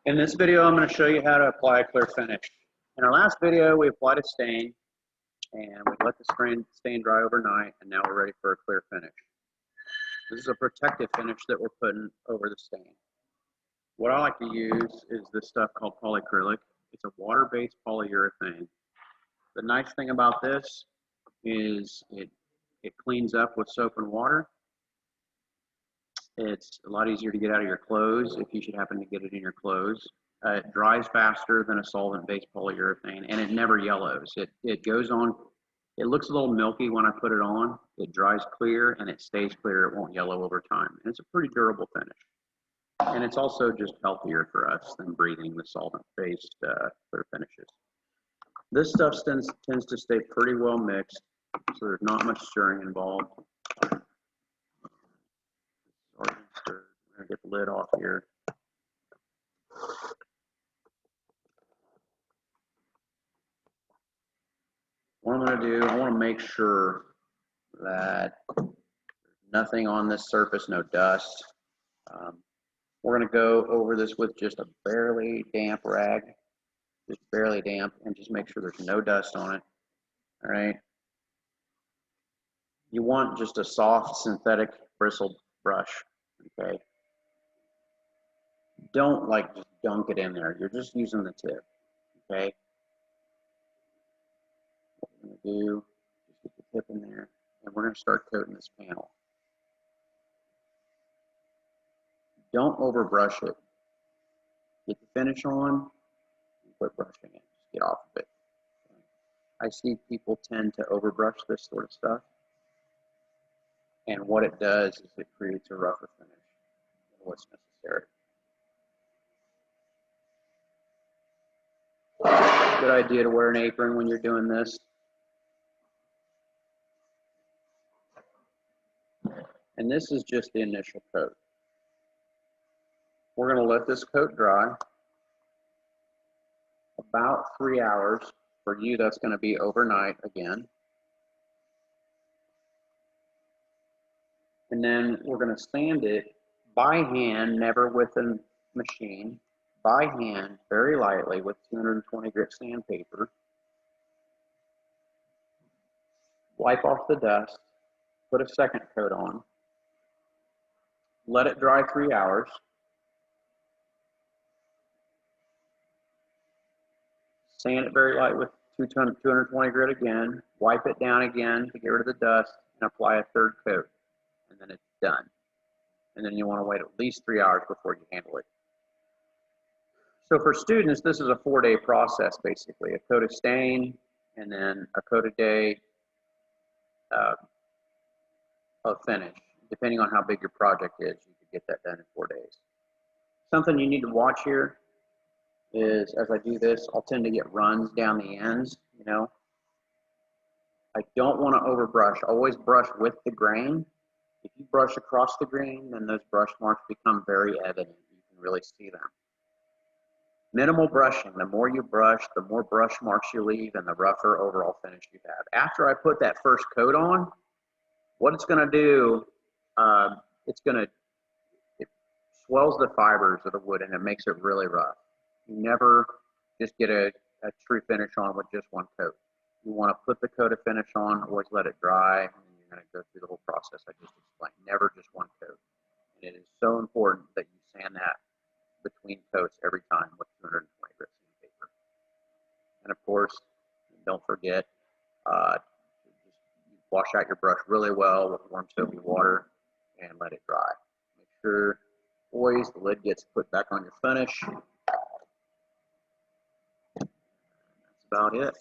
In this video, I'm going to show you how to apply a clear finish. In our last video, we applied a stain and we let the stain dry overnight, and now we're ready for a clear finish. This is a protective finish that we're putting over the stain. What I like to use is this stuff called polyacrylic. It's a water-based polyurethane. The nice thing about this is it cleans up with soap and water. It's a lot easier to get out of your clothes if you should happen to get it in your clothes. It dries faster than a solvent-based polyurethane, and it never yellows. It goes on, it looks a little milky when I put it on. It dries clear and it stays clear. It won't yellow over time. And it's a pretty durable finish. And it's also just healthier for us than breathing the solvent-based clear finishes. This stuff tends to stay pretty well mixed, so there's not much stirring involved. We're going to get the lid off here. What I'm going to do, I want to make sure that there's nothing on this surface, no dust. We're going to go over this with just a barely damp rag, just barely damp, and just make sure there's no dust on it. All right. You want just a soft synthetic bristled brush. Okay. Don't like just dunk it in there. You're just using the tip. Okay. What we're going to do is get the tip in there, and we're going to start coating this panel. Don't overbrush it. Get the finish on and quit brushing it. Just get off of it. I see people tend to overbrush this sort of stuff, and what it does is it creates a rougher finish than what's necessary. Good idea to wear an apron when you're doing this. And this is just the initial coat. We're going to let this coat dry about 3 hours. For you, that's going to be overnight again. And then we're going to sand it by hand, never with a machine, by hand, very lightly with 220 grit sandpaper. Wipe off the dust, put a second coat on, let it dry 3 hours. Sand it very light with 220 grit again, wipe it down again to get rid of the dust, and apply a third coat, and then it's done. And then you want to wait at least 3 hours before you handle it. So for students, this is a 4-day process, basically. A coat of stain, and then a coat a day of finish. Depending on how big your project is, you could get that done in 4 days. Something you need to watch here is, as I do this, I'll tend to get runs down the ends, you know. I don't want to overbrush. Always brush with the grain. If you brush across the grain, then those brush marks become very evident. You can really see them. Minimal brushing. The more you brush, the more brush marks you leave and the rougher overall finish you have. After I put that first coat on, what it's going to do, it swells the fibers of the wood and it makes it really rough. You never just get a true finish on with just one coat. You want to put the coat of finish on, always let it dry, and then you're going to go through the whole process I just explained. Never just one coat. And it is so important that you sand that between coats every time with 220 grit sandpaper. And of course, don't forget, just wash out your brush really well with warm soapy water and let it dry. Make sure always the lid gets put back on your finish. That's about it.